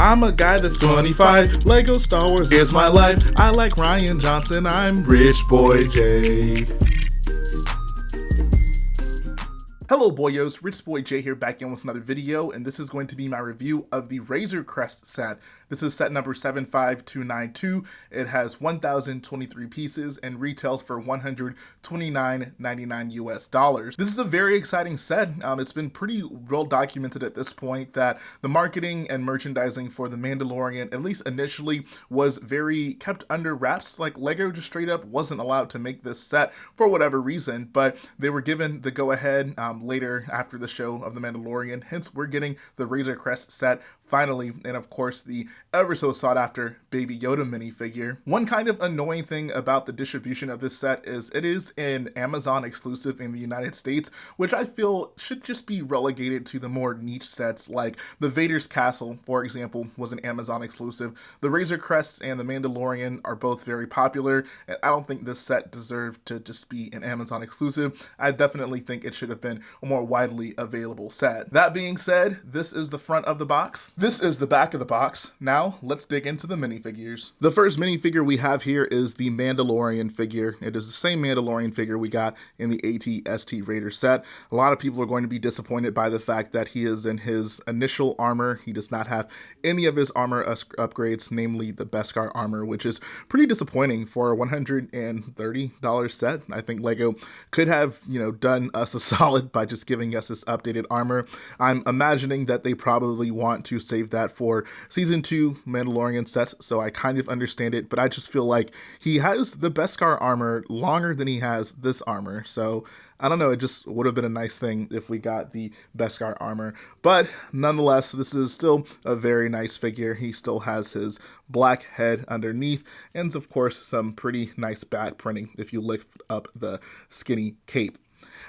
I'm a guy that's 25. Lego Star Wars is my life. I like Ryan Johnson. I'm Rich Boy J. Hello boyos, Rich Boy J here, back in with another video, and this is going to be my review of the Razor Crest set. This is set number 75292. It has 1,023 pieces and retails for $129.99 US dollars. This is a very exciting set. It's been pretty well documented at this point that the marketing and merchandising for The Mandalorian, at least initially, was very kept under wraps. Like, Lego just straight up wasn't allowed to make this set for whatever reason, but they were given the go-ahead later after the show of The Mandalorian. Hence, we're getting the Razor Crest set finally, and of course the ever so sought after Baby Yoda minifigure. One kind of annoying thing about the distribution of this set is it is an Amazon exclusive in the United States, which I feel should just be relegated to the more niche sets, like the Vader's Castle, for example, was an Amazon exclusive. The Razor Crest and the Mandalorian are both very popular, and I don't think this set deserved to just be an Amazon exclusive. I definitely think it should have been a more widely available set. That being said, this is the front of the box. This is the back of the box. Now, let's dig into the minifigures. The first minifigure we have here is the Mandalorian figure. It is the same Mandalorian figure we got in the AT-ST Raider set. A lot of people are going to be disappointed by the fact that he is in his initial armor. He does not have any of his armor upgrades, namely the Beskar armor, which is pretty disappointing for a $130 set. I think Lego could have, done us a solid by just giving us this updated armor. I'm imagining that they probably want to save that for season 2 Mandalorian sets, so I kind of understand it, but I just feel like he has the Beskar armor longer than he has this armor, so I don't know, it just would have been a nice thing if we got the Beskar armor. But nonetheless, this is still a very nice figure. He still has his black head underneath, and of course some pretty nice back printing if you lift up the skinny cape.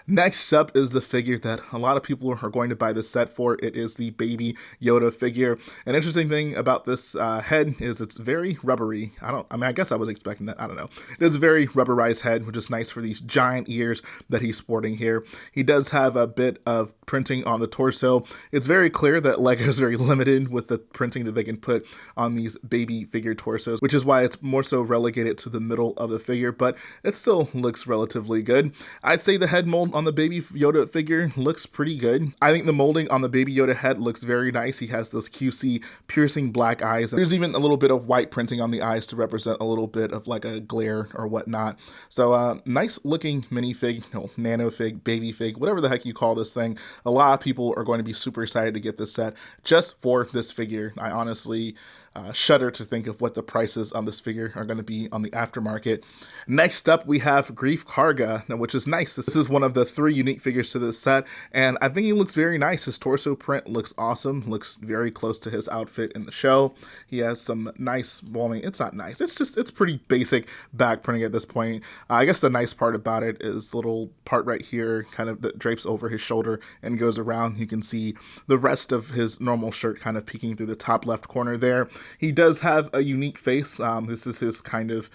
Next up is the figure that a lot of people are going to buy this set for. It is the Baby Yoda figure. An interesting thing about this head is it's very rubbery. I guess I was expecting that. I don't know. It is a very rubberized head, which is nice for these giant ears that he's sporting here. He does have a bit of printing on the torso. It's very clear that Lego is very limited with the printing that they can put on these baby figure torsos, which is why it's more so relegated to the middle of the figure, but it still looks relatively good. I'd say the head mold on the Baby Yoda figure looks pretty good. I think the molding on the Baby Yoda head looks very nice. He has those QC piercing black eyes. There's even a little bit of white printing on the eyes to represent a little bit of like a glare or whatnot. So nice looking minifig, nano fig, baby fig, whatever the heck you call this thing. A lot of people are going to be super excited to get this set just for this figure. I honestly shudder to think of what the prices on this figure are going to be on the aftermarket. Next up, we have Greef Karga, which is nice. This is one of the 3 unique figures to this set, and I think he looks very nice. His torso print looks awesome, looks very close to his outfit in the show. He has some nice, well, I mean, it's not nice. It's pretty basic back printing at this point. I guess the nice part about it is the little part right here kind of that drapes over his shoulder and goes around. You can see the rest of his normal shirt kind of peeking through the top left corner there. He does have a unique face. This is his kind of,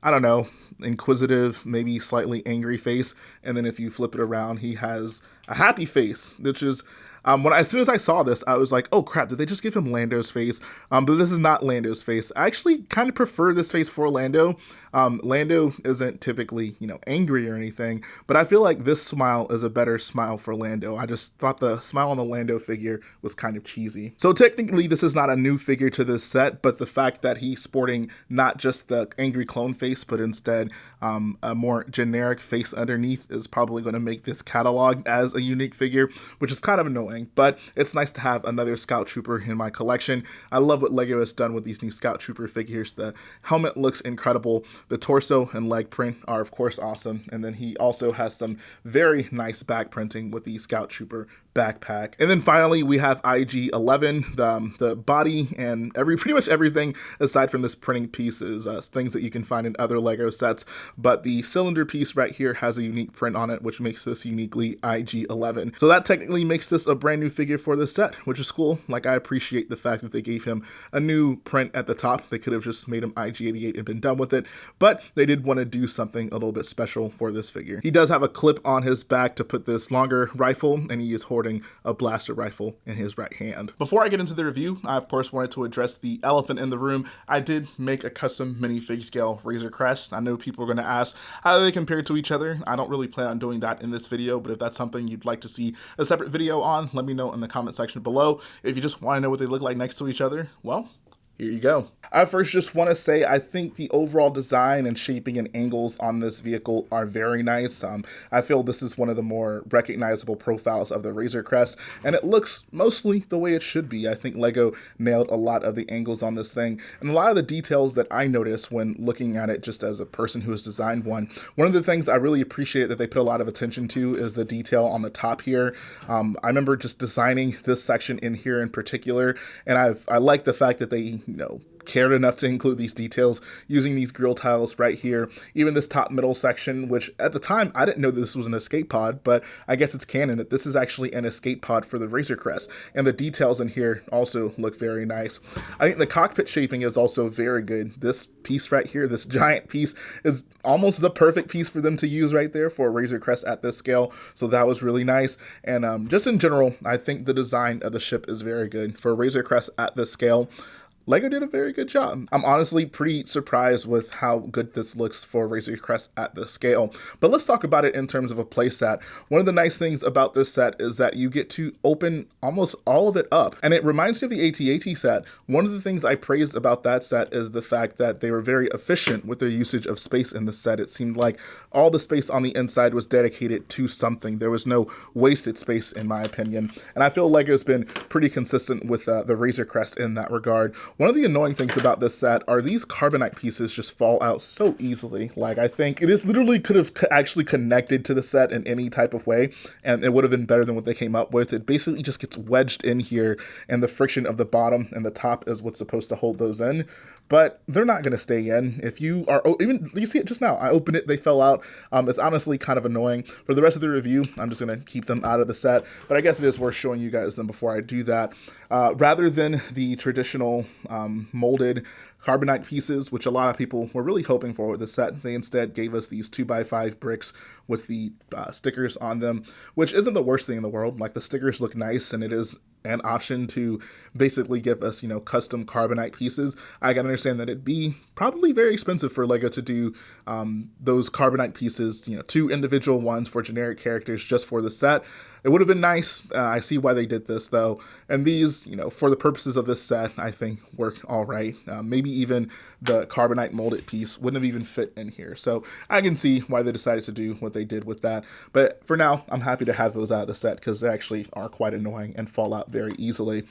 I don't know, inquisitive, maybe slightly angry face. And then if you flip it around, he has a happy face, which is, as soon as I saw this, I was like, oh crap, did they just give him Lando's face? But this is not Lando's face. I actually kind of prefer this face for Lando. Lando isn't typically, angry or anything, but I feel like this smile is a better smile for Lando. I just thought the smile on the Lando figure was kind of cheesy. So technically, this is not a new figure to this set, but the fact that he's sporting not just the angry clone face, but instead a more generic face underneath is probably going to make this cataloged as a unique figure, which is kind of annoying, but it's nice to have another Scout Trooper in my collection. I love what Lego has done with these new Scout Trooper figures. The helmet looks incredible. The torso and leg print are of course awesome, and then he also has some very nice back printing with the Scout Trooper backpack. And then finally we have IG-11. The body and pretty much everything aside from this printing piece is things that you can find in other Lego sets, but the cylinder piece right here has a unique print on it, which makes this uniquely IG-11. So that technically makes this a brand new figure for this set, which is cool. Like, I appreciate the fact that they gave him a new print at the top. They could have just made him IG-88 and been done with it, but they did want to do something a little bit special for this figure. He does have a clip on his back to put this longer rifle, and he is holding sporting a blaster rifle in his right hand. Before I get into the review, I of course wanted to address the elephant in the room. I did make a custom minifig scale Razor Crest. I know people are going to ask how they compare to each other. I don't really plan on doing that in this video, but if that's something you'd like to see a separate video on, let me know in the comment section below. If you just want to know what they look like next to each other, well, here you go. I first just want to say I think the overall design and shaping and angles on this vehicle are very nice. I feel this is one of the more recognizable profiles of the Razor Crest, and it looks mostly the way it should be. I think LEGO nailed a lot of the angles on this thing, and a lot of the details that I noticed when looking at it just as a person who has designed one. One of the things I really appreciate that they put a lot of attention to is the detail on the top here. I remember just designing this section in here in particular, and I like the fact that they cared enough to include these details using these grill tiles right here. Even this top middle section, which at the time I didn't know this was an escape pod, but I guess it's canon that this is actually an escape pod for the Razor Crest. And the details in here also look very nice. I think the cockpit shaping is also very good. This piece right here, this giant piece, is almost the perfect piece for them to use right there for a Razor Crest at this scale. So that was really nice. And just in general, I think the design of the ship is very good. For a Razor Crest at this scale, LEGO did a very good job. I'm honestly pretty surprised with how good this looks for Razor Crest at this scale. But let's talk about it in terms of a play set. One of the nice things about this set is that you get to open almost all of it up. And it reminds me of the AT-AT set. One of the things I praised about that set is the fact that they were very efficient with their usage of space in the set. It seemed like all the space on the inside was dedicated to something. There was no wasted space, in my opinion. And I feel LEGO's been pretty consistent with the Razor Crest in that regard. One of the annoying things about this set are these carbonite pieces just fall out so easily. Like, I think this literally could have actually connected to the set in any type of way, and it would have been better than what they came up with. It basically just gets wedged in here, and the friction of the bottom and the top is what's supposed to hold those in. But they're not going to stay in. If you are, even you see it just now, I opened it, they fell out. It's honestly kind of annoying. For the rest of the review, I'm just going to keep them out of the set, but I guess it is worth showing you guys them before I do that. Rather than the traditional molded carbonite pieces, which a lot of people were really hoping for with the set, they instead gave us these 2x5 bricks with the stickers on them, which isn't the worst thing in the world. Like, the stickers look nice, and it is an option to basically give us, custom carbonite pieces. I can understand that it'd be probably very expensive for LEGO to do those carbonite pieces, 2 individual ones for generic characters just for the set. It would have been nice. I see why they did this, though. And these, for the purposes of this set, I think work all right. Maybe even the carbonite molded piece wouldn't have even fit in here. So I can see why they decided to do what they did with that. But for now, I'm happy to have those out of the set because they actually are quite annoying and fall out very easily.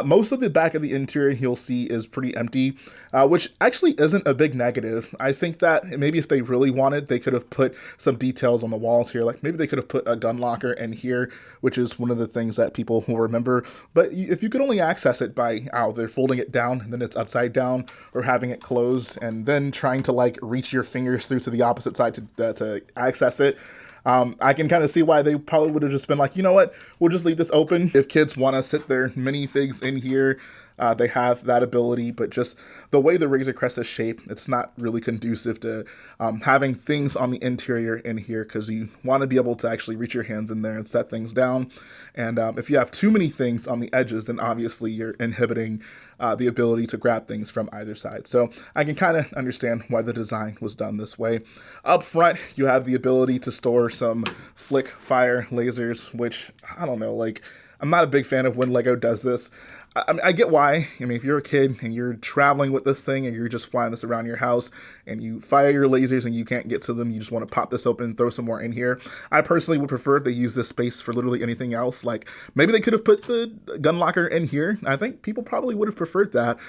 Most of the back of the interior you'll see is pretty empty, which actually isn't a big negative. I think that maybe if they really wanted, they could have put some details on the walls here. Like, maybe they could have put a gun locker in here, which is one of the things that people will remember. But if you could only access it by either folding it down and then it's upside down, or having it closed and then trying to reach your fingers through to the opposite side to access it, I can kind of see why they probably would have just been like, you know what, we'll just leave this open. If kids want to sit their minifigs in here, they have that ability, but just the way the Razor Crest is shaped, it's not really conducive to having things on the interior in here, because you want to be able to actually reach your hands in there and set things down. And if you have too many things on the edges, then obviously you're inhibiting the ability to grab things from either side. So I can kind of understand why the design was done this way. Up front, you have the ability to store some flick fire lasers, which, I don't know, I'm not a big fan of when LEGO does this. I get why. I mean, if you're a kid and you're traveling with this thing and you're just flying this around your house and you fire your lasers and you can't get to them, you just want to pop this open, throw some more in here. I personally would prefer if they use this space for literally anything else. Like, maybe they could have put the gun locker in here. I think people probably would have preferred that,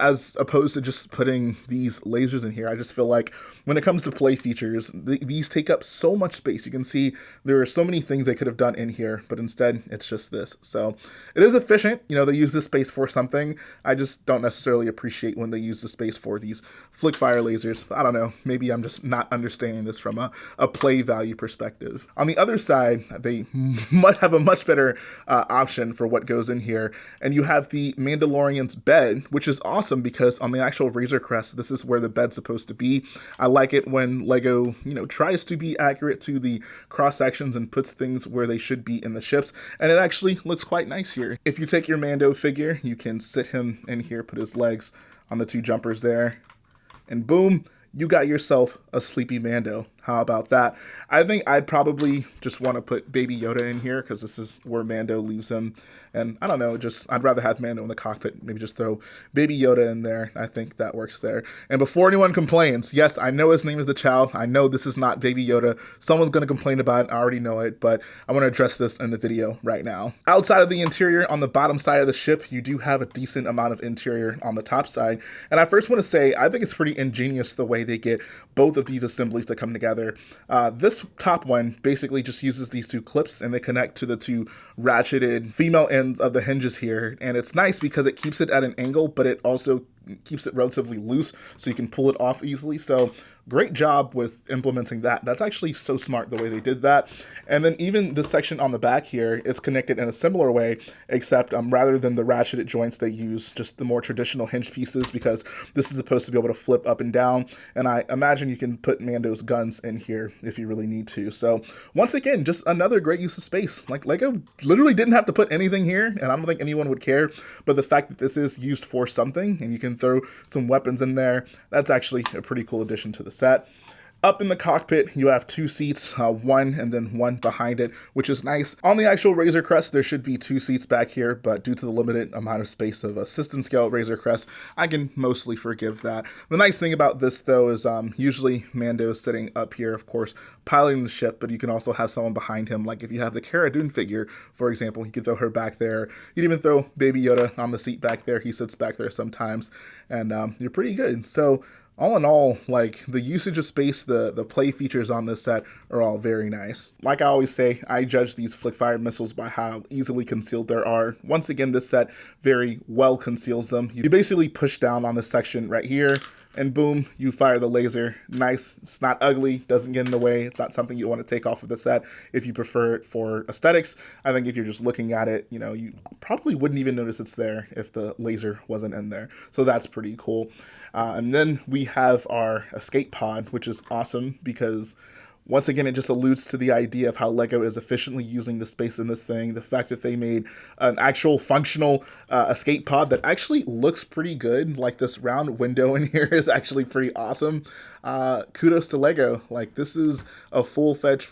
as opposed to just putting these lasers in here. I just feel like when it comes to play features, these take up so much space. You can see there are so many things they could have done in here, but instead it's just this. So it is efficient. They use this space for something. I just don't necessarily appreciate when they use the space for these flick fire lasers. I don't know, maybe I'm just not understanding this from a play value perspective. On the other side, they might have a much better option for what goes in here, and you have the Mandalorian's bed, which is awesome because on the actual Razor Crest, this is where the bed's supposed to be. I like it when Lego, tries to be accurate to the cross sections and puts things where they should be in the ships, and it actually looks quite nice here. If you take your Mando figure, you can sit him in here, put his legs on the two jumpers there, and boom, you got yourself a sleepy Mando. How about that? I think I'd probably just want to put Baby Yoda in here because this is where Mando leaves him. And I don't know, I'd rather have Mando in the cockpit. Maybe just throw Baby Yoda in there. I think that works there. And before anyone complains, yes, I know his name is the Child. I know this is not Baby Yoda. Someone's going to complain about it. I already know it, but I want to address this in the video right now. Outside of the interior, on the bottom side of the ship, you do have a decent amount of interior on the top side. And I first want to say, I think it's pretty ingenious the way they get both of these assemblies to come together. This top one basically just uses these two clips and they connect to the two ratcheted female ends of the hinges here. And it's nice because it keeps it at an angle, but it also keeps it relatively loose so you can pull it off easily. So great job with implementing that. That's actually so smart the way they did that. And then even this section on the back here is connected in a similar way, except rather than the ratcheted joints, they use just the more traditional hinge pieces because this is supposed to be able to flip up and down. And I imagine you can put Mando's guns in here if you really need to. So once again, just another great use of space. Like Lego literally didn't have to put anything here, and I don't think anyone would care. But the fact that this is used for something and you can throw some weapons in there, that's actually a pretty cool addition to the set. Up in the cockpit, you have two seats, one and then one behind it, which is nice. On the actual Razor Crest, there should be two seats back here, but due to the limited amount of space of a system scale Razor Crest, I can mostly forgive that. The nice thing about this, though, is usually Mando's sitting up here, of course, piloting the ship, but you can also have someone behind him. Like if you have the Cara Dune figure, for example, you could throw her back there. You'd even throw Baby Yoda on the seat back there. He sits back there sometimes, and you're pretty good. So all in all, like the usage of space, the play features on this set are all very nice. Like I always say, I judge these flick fire missiles by how easily concealed they are. Once again, this set very well conceals them. You basically push down on this section right here, and boom, you fire the laser. Nice. It's not ugly, doesn't get in the way. It's not something you want to take off of the set if you prefer it for aesthetics. I think if you're just looking at it, you probably wouldn't even notice it's there if the laser wasn't in there. So that's pretty cool. And then we have our escape pod, which is awesome because once again, it just alludes to the idea of how Lego is efficiently using the space in this thing. The fact that they made an actual functional escape pod that actually looks pretty good. Like this round window in here is actually pretty awesome. Kudos to Lego. Like this is a full-fledged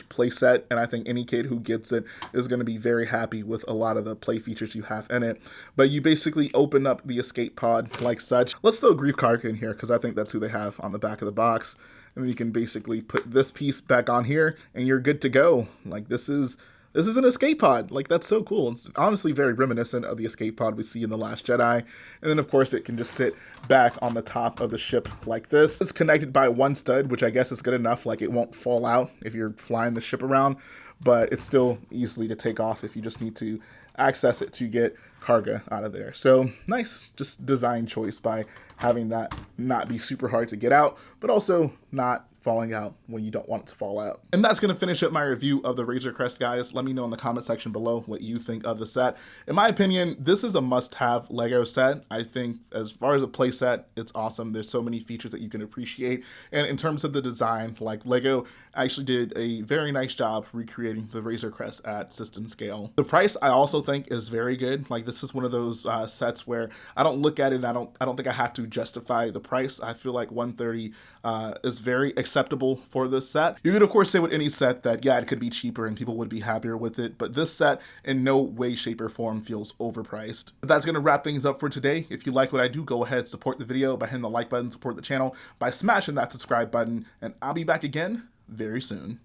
play set, and I think any kid who gets it is going to be very happy with a lot of the play features you have in it. But you basically open up the escape pod like such. Let's throw Grief Karga in here because I think that's who they have on the back of the box. And then you can basically put this piece back on here and you're good to go. Like this is an escape pod. Like that's so cool. It's honestly very reminiscent of the escape pod we see in The Last Jedi. And then of course it can just sit back on the top of the ship like this. It's connected by one stud, which I guess is good enough. Like it won't fall out if you're flying the ship around, but it's still easily to take off if you just need to access it to get Karga out of there. So nice, just design choice by having that not be super hard to get out, but also not falling out when you don't want it to fall out. And that's going to finish up my review of the Razor Crest, guys. Let me know in the comment section below what you think of the set. In my opinion, this is a must-have Lego set. I think as far as a play set, it's awesome. There's so many features that you can appreciate. And in terms of the design, like Lego actually did a very nice job recreating the Razor Crest at system scale. The price I also think is very good. Like this is one of those sets where I don't look at it and I don't think I have to justify the price. I feel like $130 is very acceptable for this set. You could of course say with any set that yeah, it could be cheaper and people would be happier with it, but this set in no way, shape, or form feels overpriced. But that's gonna wrap things up for today. If you like what I do, go ahead, support the video by hitting the like button, support the channel by smashing that subscribe button, and I'll be back again very soon.